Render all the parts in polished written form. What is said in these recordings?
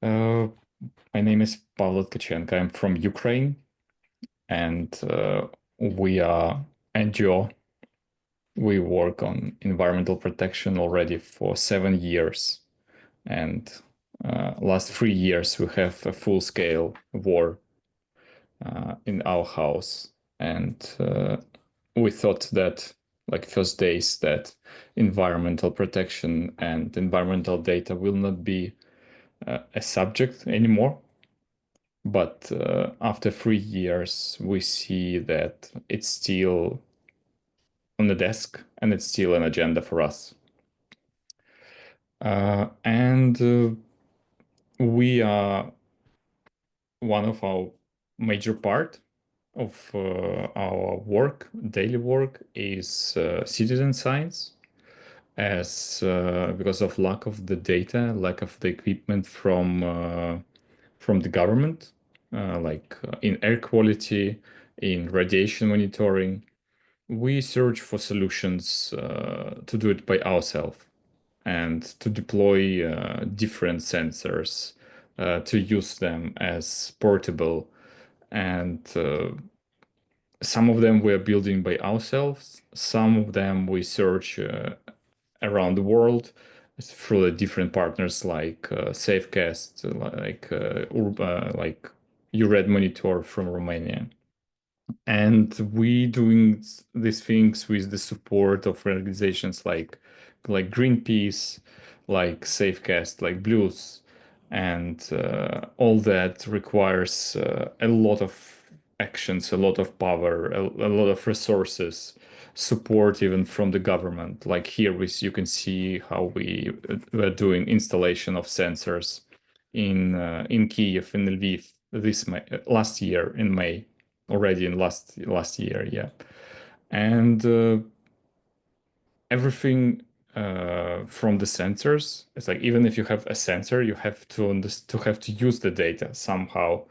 Uh, my name is Pavlo Tkachenko. I'm from Ukraine, and we are NGO. We work on environmental protection already for 7 years, and last 3 years we have a full-scale war in our house, and we thought that, like first days, that environmental protection and environmental data will not be a subject anymore. But after 3 years, we see that it's still on the desk and it's still an agenda for us. And we are one of our major part of our work, daily work, is citizen science, as because of lack of the data, lack of the equipment from the government, in air quality, in radiation monitoring. We search for solutions to do it by ourselves and to deploy different sensors, to use them as portable. And some of them we're building by ourselves, some of them we search around the world through the different partners like Safecast, like URED Monitor from Romania. And we doing these things with the support of organizations like Greenpeace, like Safecast, like Blues, and all that requires a lot of actions, a lot of power, a lot of resources, support even from the government. Like here, you can see how we were doing installation of sensors in Kiev, in Lviv, last year in May, already in last year, yeah. And everything from the sensors, it's like even if you have a sensor, you have to use the data somehow.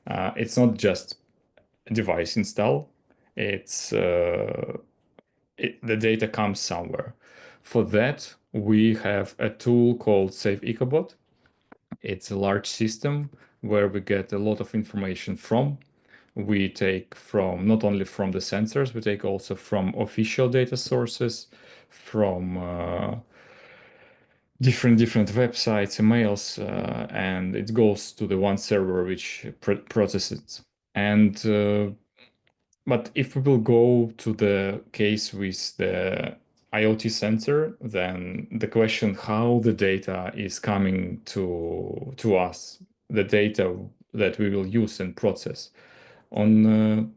It's not just a device install. It's the data comes somewhere. For that, we have a tool called Save Ecobot. It's a large system where we get a lot of information from. We take from not only from the sensors, we take also from official data sources, from different websites, emails, and it goes to the one server which processes it. And but if we will go to the case with the IoT sensor, then the question how the data is coming to us, the data that we will use and process. On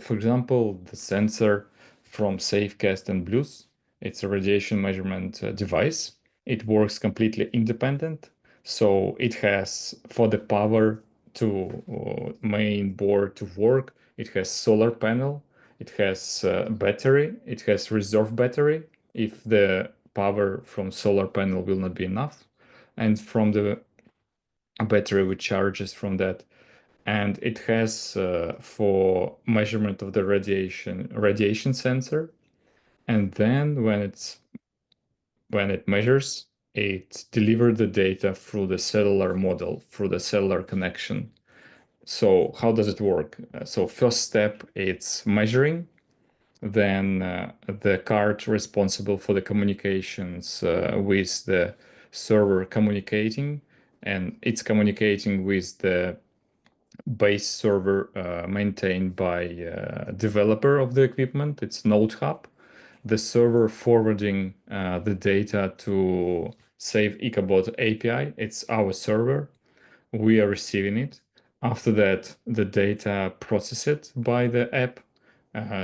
for example, the sensor from Safecast and Blues, it's a radiation measurement device. It works completely independent. So it has, for the power to main board to work, it has solar panel, it has battery, it has reserve battery if the power from solar panel will not be enough. And from the battery which charges from that, and it has for measurement of the radiation sensor. And then when it measures, it delivers the data through the cellular model, through the cellular connection. So how does it work? So first step, it's measuring. Then the card responsible for the communications with the server communicating, and it's communicating with the base server maintained by developer of the equipment. It's Node Hub. The server forwarding the data to Save Ecobot API. It's our server. We are receiving it. After that, the data processed by the app,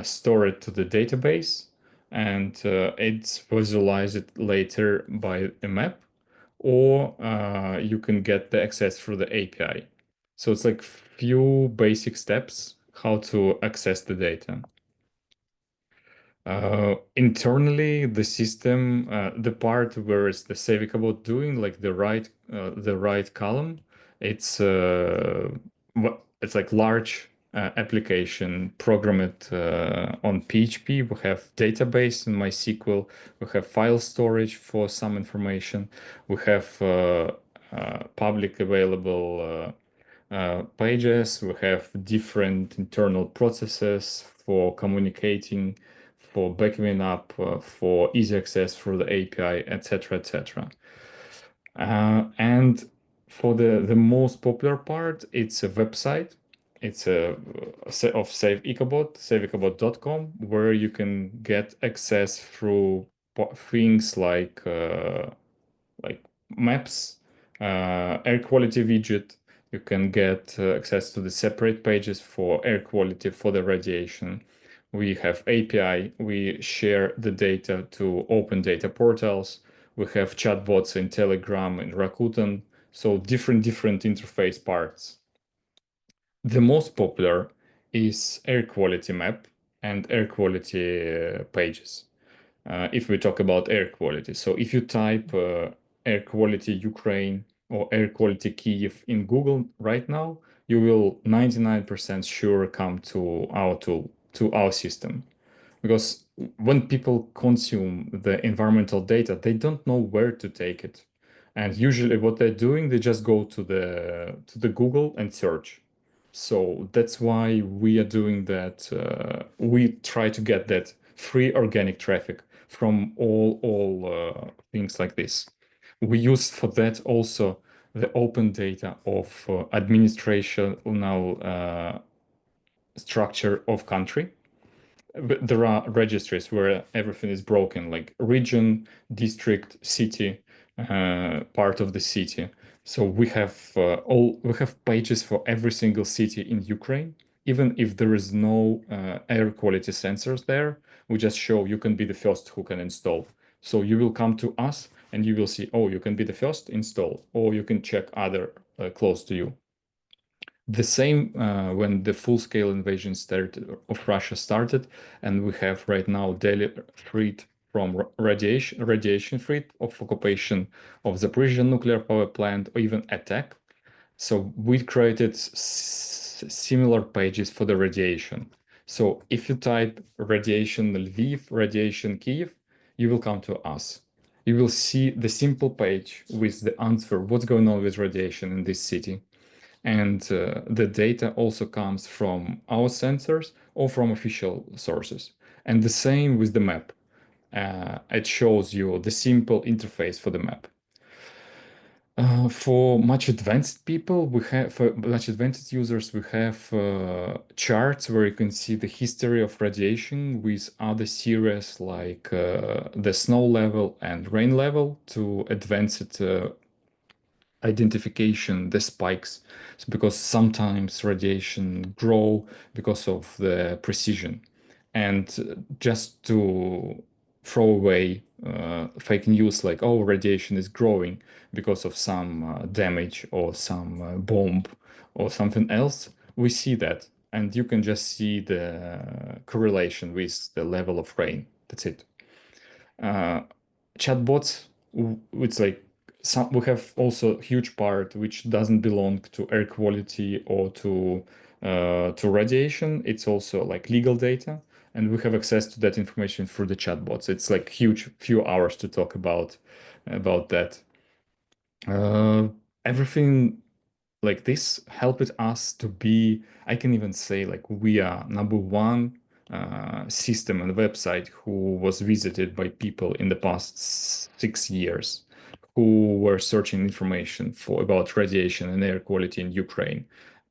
store it to the database, and it's visualized later by a map, or you can get the access through the API. So it's like few basic steps how to access the data. Internally, the system, the part where it's the savicable doing, like the right column, it's it's like large application programmed on PHP. We have database in MySQL. We have file storage for some information. We have public available pages. We have different internal processes for communicating, for backing up, for easy access through the API, etc., etc. And for the most popular part, it's a website. It's of Save Ecobot, saveecobot.com, where you can get access through things like maps, air quality widget. You can get access to the separate pages for air quality for the radiation. We have API. We share the data to open data portals. We have chatbots in Telegram and Rakuten. So different interface parts. The most popular is air quality map and air quality pages. If we talk about air quality. So if you type air quality Ukraine or air quality Kyiv in Google right now, you will 99% sure come to our tool, to our system. Because when people consume the environmental data, they don't know where to take it. And usually what they're doing, they just go to the Google and search. So that's why we are doing that. We try to get that free organic traffic from all things like this. We use for that also the open data of administrational structure of country. But there are registries where everything is broken, like region, district, city, part of the city. So we have pages for every single city in Ukraine. Even if there is no air quality sensors there, we just show you can be the first who can install. So you will come to us and you will see, oh, you can be the first install, or you can check other close to you. The same when the full-scale invasion of Russia started, and we have right now daily threat from radiation threat of occupation of Zaporizhia nuclear power plant, or even attack. So we created similar pages for the radiation. So if you type radiation Lviv, radiation Kiev, you will come to us. You will see the simple page with the answer, what's going on with radiation in this city. And the data also comes from our sensors or from official sources. And the same with the map. It shows you the simple interface for the map. For much advanced people, for much advanced users, we have charts where you can see the history of radiation with other series like the snow level and rain level to advanced identification, the spikes, because sometimes radiation grow because of the precision. And just to throw away fake news like, oh, radiation is growing because of some damage or some bomb or something else, we see that. And you can just see the correlation with the level of rain. That's it. Uh, Chatbots, it's like we have also a huge part which doesn't belong to air quality or to radiation. It's also like legal data, and we have access to that information through the chatbots. It's like huge few hours to talk about that. Uh, Everything like this helped us to be, I can even say, like we are number one system and website who was visited by people in the past 6 years who were searching information for about radiation and air quality in Ukraine.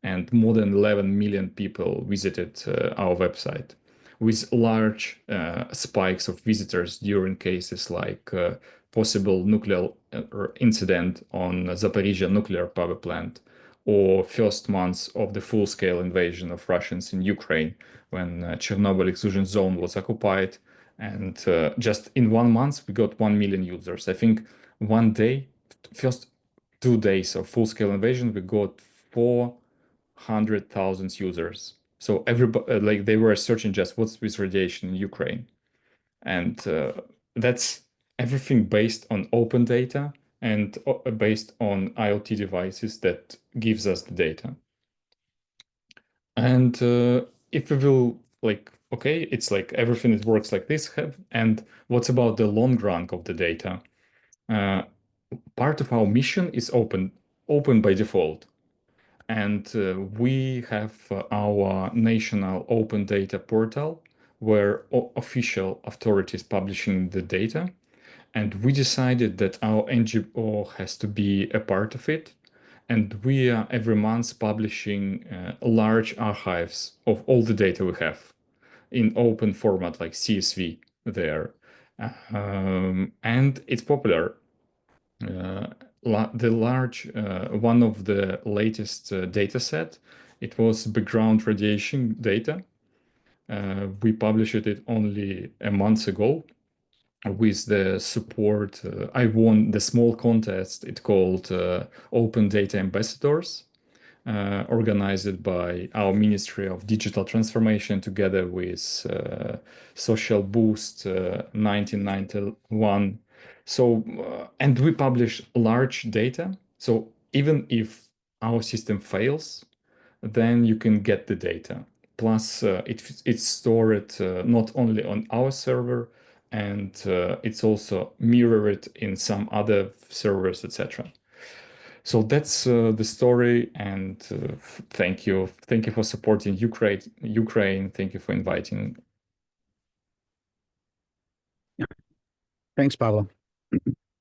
And more than 11 million people visited our website with large spikes of visitors during cases like possible nuclear incident on Zaporizhia nuclear power plant, or first months of the full-scale invasion of Russians in Ukraine when Chernobyl exclusion zone was occupied. And just in 1 month, we got 1 million users. I think one day, first 2 days of full-scale invasion, we got 400,000 users. So everybody, like they were searching just what's with radiation in Ukraine. And that's everything based on open data and based on IoT devices that gives us the data. And if we will like, okay, it's like everything that works like this. And what's about the long run of the data? Uh, Part of our mission is open. open by default. And we have our national open data portal where official authorities publishing the data. And we decided that our NGO has to be a part of it. And we are every month publishing large archives of all the data we have in open format like CSV there. And it's popular. Uh, the large one of the latest data set, it was background radiation data. We published it only a month ago with the support. I won the small contest. It called Open Data Ambassadors, organized by our Ministry of Digital Transformation together with Social Boost 1991. So, and we publish large data. So even if our system fails, then you can get the data. Plus, it's stored not only on our server, and it's also mirrored in some other servers, etc. So that's the story, and thank you for supporting Ukraine. Ukraine, thank you for inviting. Thanks, Pavlo.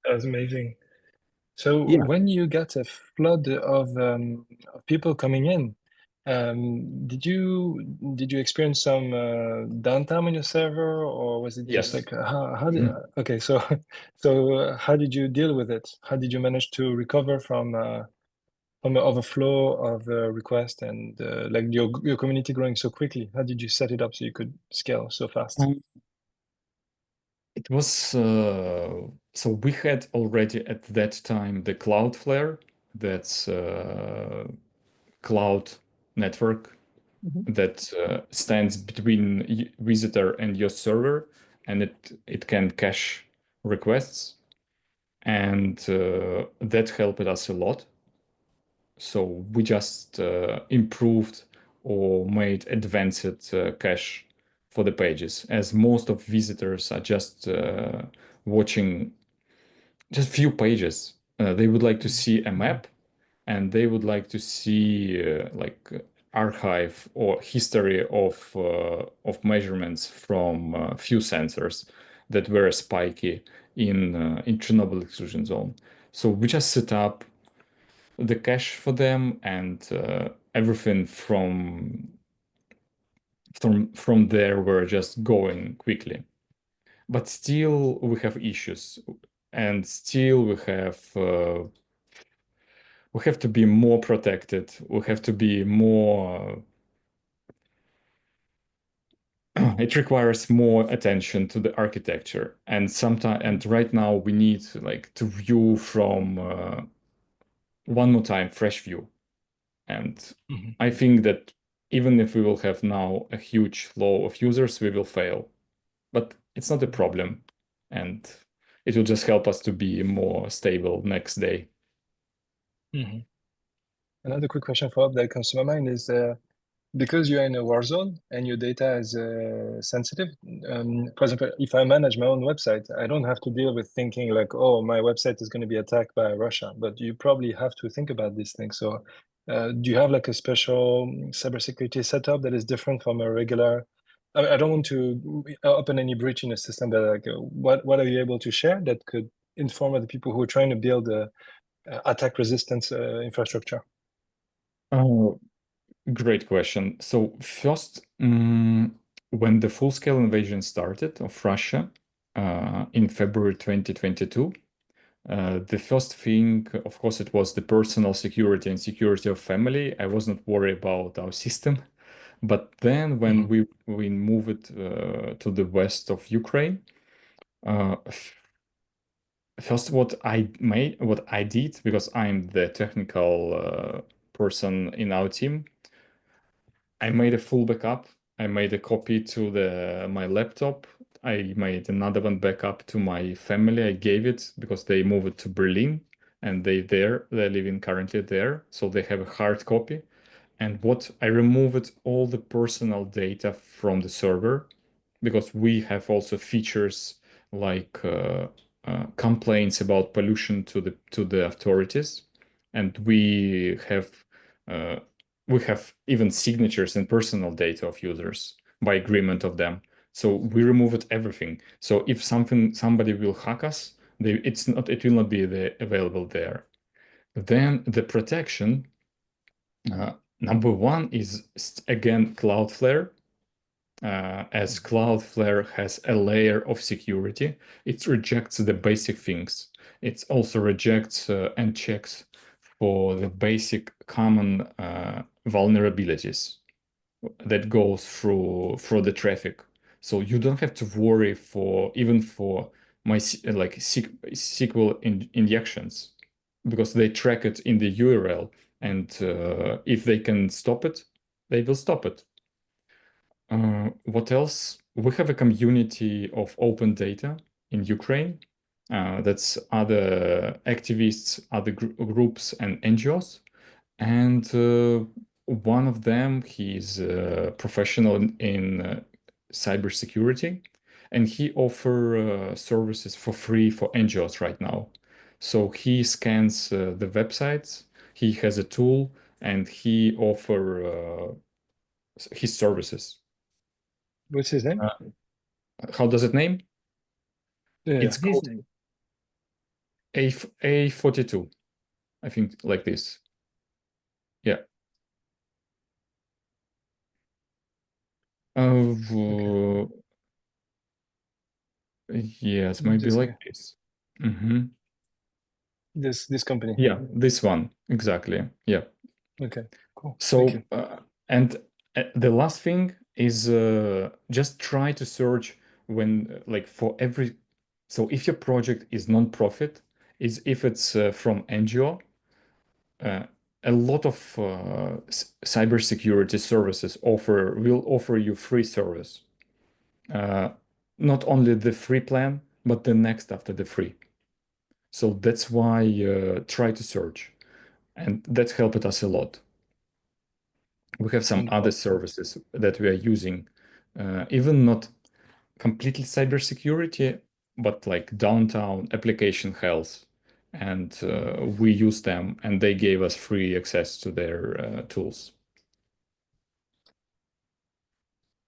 That was amazing. So Yeah. when you get a flood of people coming in, did you experience some downtime on your server, or was it just Yes. like how did okay, so how did you deal with it? How did you manage to recover from the overflow of requests and like your community growing so quickly? How did you set it up so you could scale so fast? Um, It was so we had already at that time the Cloudflare, that's cloud network Mhm. that stands between visitor and your server, and it can cache requests, and that helped us a lot. So we just improved or made advanced cache for the pages, as most of visitors are just watching just few pages. They would like to see a map, and they would like to see archive or history of measurements from few sensors that were spiky in Chernobyl exclusion zone. So we just set up the cache for them, and everything from there we're just going quickly. But still we have issues, and still we have to be more protected. We have to be more. It requires more attention to the architecture, and sometimes, and right now we need like to view from one more time fresh view. And Mhm. I think that even if we will have now a huge flow of users, we will fail. But it's not a problem, and it will just help us to be more stable next day. Mhm. Another quick question follow-up that comes to my mind is because you're in a war zone and your data is sensitive. For example, if I manage my own website, I don't have to deal with thinking like, oh, my website is going to be attacked by Russia. But you probably have to think about these things. So, do you have like a special cybersecurity setup that is different from a regular? I don't want to open any breach in the system, but like, what are you able to share that could inform other people who are trying to build a attack resistance infrastructure? Oh, great question. So first, when the full-scale invasion started of Russia in February 2022, the first thing, of course, it was the personal security and security of family. I was not worried about our system. But then when Mhm. we moved to the west of Ukraine, uh, first what I did, because I'm the technical person in our team, I made a full backup. I made a copy to the my laptop. I made another one backup to my family. I gave it because they moved to Berlin, and they're living currently there, so they have a hard copy. And what I removed all the personal data from the server, because we have also features like complaints about pollution to the authorities. and uh, we have even signatures and personal data of users by agreement of them. So we removed everything. So if somebody will hack us, it will not be available there. Then the protection, number one is again Cloudflare. As Cloudflare has a layer of security, it rejects the basic things. It also rejects and checks for the basic common vulnerabilities that goes through the traffic. So you don't have to worry for even for my like SQL injections because they track it in the URL, and if they can stop it, they will stop it. What else? We have a community of open data in Ukraine. That's other activists, other groups, and NGOs. And one of them, he's a professional in cybersecurity, and he offer services for free for NGOs right now. So he scans the websites. He has a tool, and he offer his services. What's his name? How does it name? It's His called name. A42, I think, like this. Yeah. Okay. Yes, maybe This like guy. this. Hmm. This company. Yeah, this one exactly. Yeah. Okay. Cool. Thank So, you. and the last thing is just try to search when, like, for every. So, if your project is non-profit, is if it's from NGO, uh, a lot of cybersecurity services will offer you free service. Uh, Not only the free plan, but the next after the free. So that's why try to search, and that helped us a lot. We have some other Wonderful. services that we are using, even not completely cybersecurity, but like downtown application health. And we use them, and they gave us free access to their tools.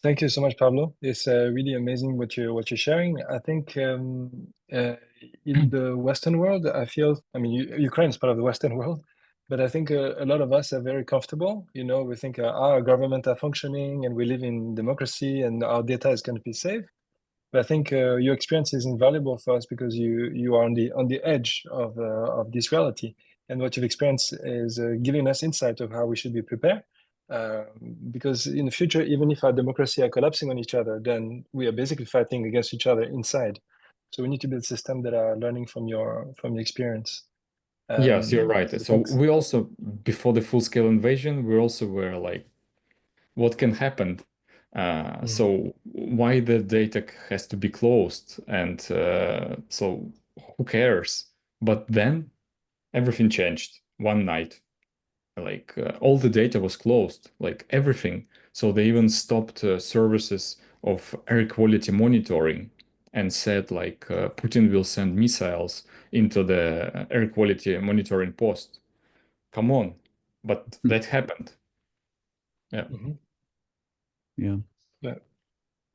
Thank you so much, Pablo. It's really amazing what you're sharing. I think in the Western world, I feel, I mean, Ukraine is part of the Western world, but I think a lot of us are very comfortable. You know, we think our government are functioning and we live in democracy and our data is going to be safe. But I think your experience is invaluable for us because you are on the edge of this reality, and what you've experienced is giving us insight of how we should be prepared. Uh, because in the future, even if our democracy are collapsing on each other, then we are basically fighting against each other inside. So we need to build systems that are learning from your experience. Yes, you're right. So So thanks. we also, before the full-scale invasion, we also were like, what can happen? Mhm. So why the data has to be closed? And so who cares? But then everything changed one night. Like all the data was closed, like everything. So they even stopped services of air quality monitoring and said like Putin will send missiles into the air quality monitoring post. Come on. But Hmm. that happened. Yeah. Mhm. Yeah. Yeah.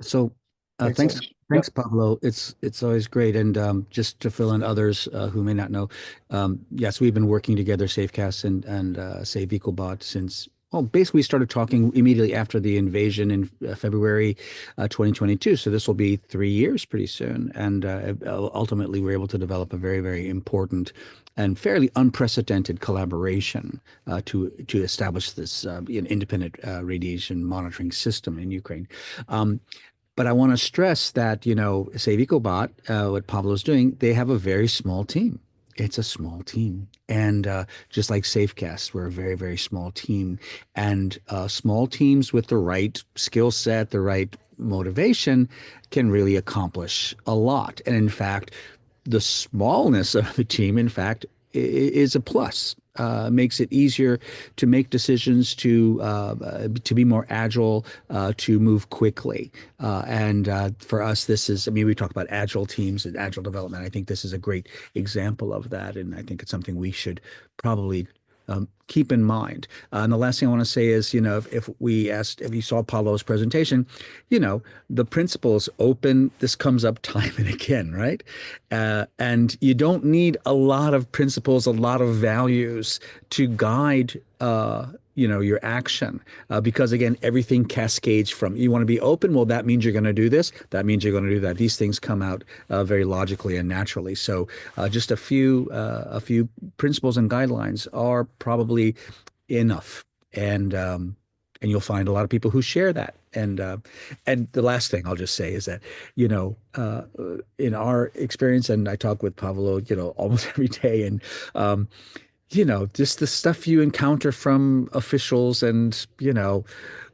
So Thanks so thanks, much. Yeah. thanks, Pablo. It's always great. And just to fill in others who may not know, yes, we've been working together, Safecast and Save Ecobot since. Well, basically, we started talking immediately after the invasion in February 2022. So this will be 3 years pretty soon. And ultimately, we're able to develop a very, very important and fairly unprecedented collaboration to establish this independent radiation monitoring system in Ukraine. Um, but I want to stress that, Save Ecobot, what Pablo's doing, they have a very small team. It's a small team. And just like Safecast, we're a very, very small team. And small teams with the right skill set, the right motivation can really accomplish a lot. And in fact, the smallness of the team, in fact, is a plus. Makes it easier to make decisions, to be more agile, to move quickly. And for us, this is, I mean, we talk about agile teams and agile development. I think this is a great example of that. And I think it's something we should probably keep in mind. And the last thing I want to say is, if we asked, if you saw Pavlo's presentation, the principles open, this comes up time and again, right? And you don't need a lot of principles, a lot of values to guide, your action. Because again, everything cascades from, you want to be open. Well, that means you're going to do this. That means you're going to do that. These things come out very logically and naturally. So just a few principles and guidelines are probably enough. And you'll find a lot of people who share that. And the last thing I'll just say is that, in our experience, and I talk with Pavlo, almost every day, and just the stuff you encounter from officials, and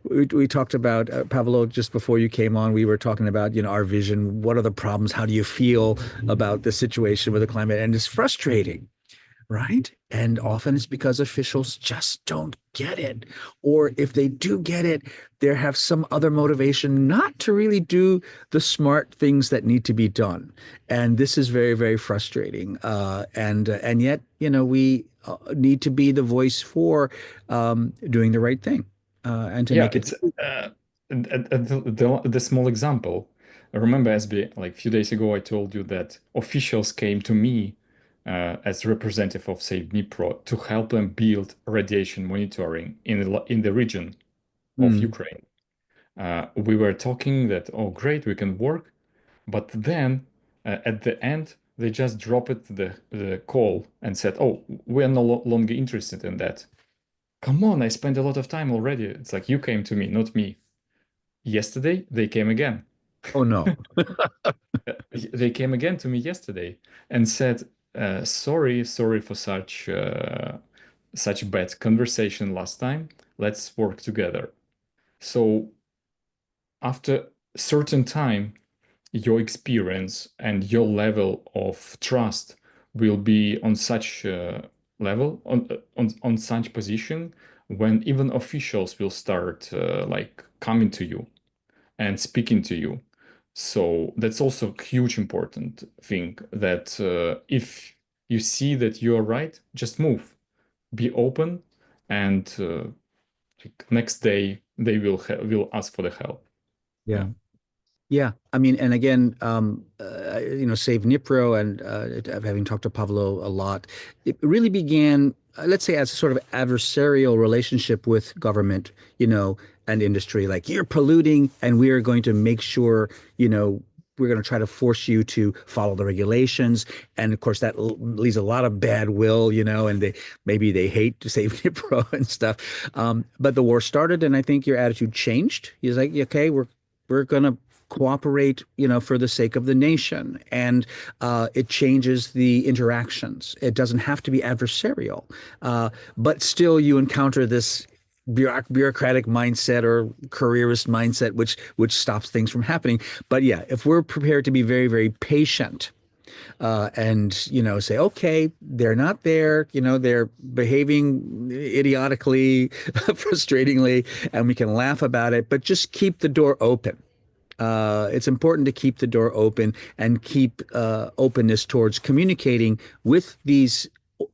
we talked about Pavlo just before you came on. We were talking about our vision. What are the problems? How do you feel about the situation with the climate? And it's frustrating, right? And often it's because officials just don't get it. Or if they do get it, they have some other motivation not to really do the smart things that need to be done. And this is very, very frustrating. And yet, we need to be the voice for doing the right thing and to Yeah, make it. it's the small example. Remember, SB, like a few days ago, I told you that officials came to me as representative of, say, Dnipro to help them build radiation monitoring in the region of Mm. Ukraine. We were talking that, oh, great, we can work, but then at the end, they just dropped the call and said, oh, we are no longer interested in that. Come on, I spent a lot of time already. It's like you came to me, not me. Yesterday, they came again. Oh, no. They came again to me yesterday and said, sorry for such bad conversation last time. Let's work together." So after certain time, your experience and your level of trust will be on such level, on such position, when even officials will start like coming to you and speaking to you. So that's also a huge important thing, that if you see that you are right, just move, be open, and like next day they will ask for the help. Yeah. Yeah. Yeah, I mean, and again, Save Nipro, and having talked to Pavlo a lot, it really began, let's say, as a sort of adversarial relationship with government, and industry. Like, you're polluting, and we are going to make sure, we're going to try to force you to follow the regulations. And of course, that leaves a lot of bad will, and maybe they hate to Save Nipro and stuff. But the war started, and I think your attitude changed. He's like, okay, we're going to cooperate, for the sake of the nation. And it changes the interactions. It doesn't have to be adversarial. But still, you encounter this bureaucratic mindset or careerist mindset, which stops things from happening. But yeah, if we're prepared to be very, very patient, and say, okay, they're not there, they're behaving idiotically, frustratingly, and we can laugh about it, but just keep the door open. It's important to keep the door open and keep openness towards communicating with these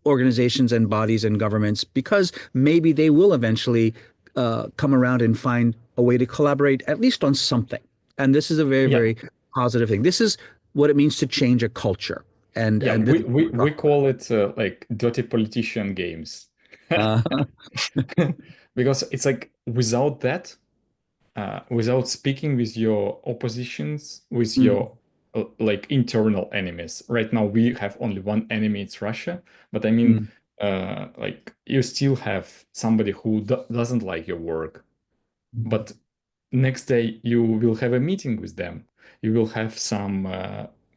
organizations and bodies and governments, because maybe they will eventually come around and find a way to collaborate, at least on something. And this is a very, Yeah. very positive thing. This is what it means to change a culture. And Yeah, and this, we call it like dirty politician games. uh, Because it's like without that, without speaking with your oppositions, with mm, your like internal enemies. Right now, we have only one enemy, it's Russia. But I mean, mm, like you still have somebody who doesn't like your work. But next day, you will have a meeting with them. You will have some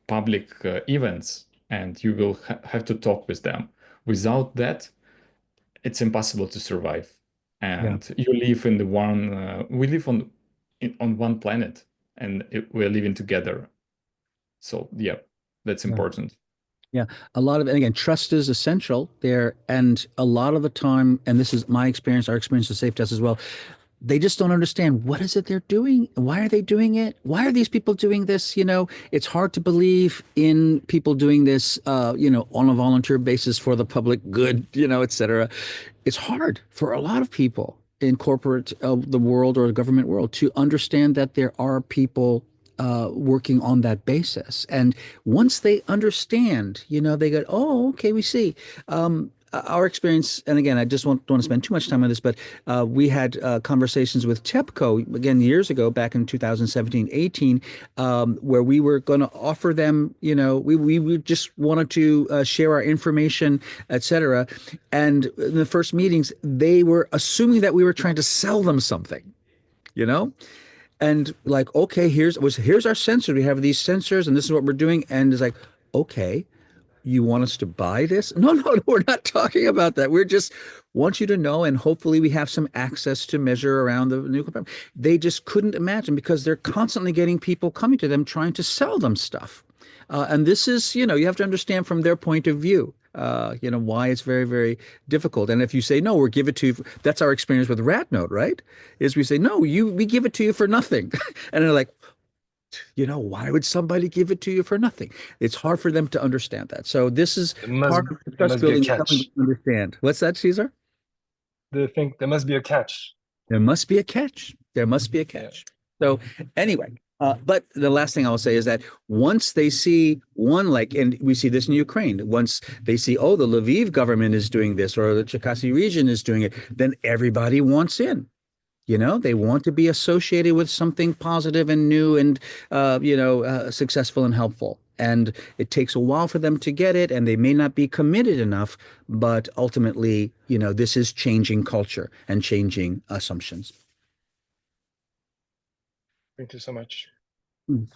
public events, and you will have to talk with them. Without that, it's impossible to survive. yeah, And you live in the one we live on one planet, and we're living together. So yeah, that's yeah. important. Yeah, a lot of, and again, trust is essential there. And a lot of the time, and this is my experience, our experience with Safe Test as well, they just don't understand what is it they're doing. Why are they doing it? Why are these people doing this? It's hard to believe in people doing this, on a volunteer basis for the public good, et cetera. It's hard for a lot of people in corporate the world or the government world to understand that there are people working on that basis. And once they understand, they go, oh, okay, we see. Our experience, and again, I just don't want to spend too much time on this, but we had conversations with TEPCO, again, years ago, back in 2017, 18, where we were going to offer them, we just wanted to share our information, et cetera. And in the first meetings, they were assuming that we were trying to sell them something, you know? And like, okay, here's our sensors. We have these sensors, and this is what we're doing. And it's like, okay, you want us to buy this? No, no, no, we're not talking about that. We're just want you to know, and hopefully we have some access to measure around the nuclear power. They just couldn't imagine because they're constantly getting people coming to them trying to sell them stuff. And this is, you have to understand from their point of view, why it's very, very difficult. And if you say, no, we'll give it to you, that's our experience with RadNote, right? Is we say, no, we give it to you for nothing. And they're like, why would somebody give it to you for nothing? It's hard for them to understand that. So this is part of there trust must be a building, helping catch. them understand. What's that, Caesar? They think there must be a catch. There must be a catch. There must be a catch. So anyway, but the last thing I will say is that once they see and we see this in Ukraine, once they see, oh, the Lviv government is doing this or the Cherkasy region is doing it, then everybody wants in. They want to be associated with something positive and new and, successful and helpful. And it takes a while for them to get it, and they may not be committed enough. But ultimately, this is changing culture and changing assumptions. Thank you so much. Mm.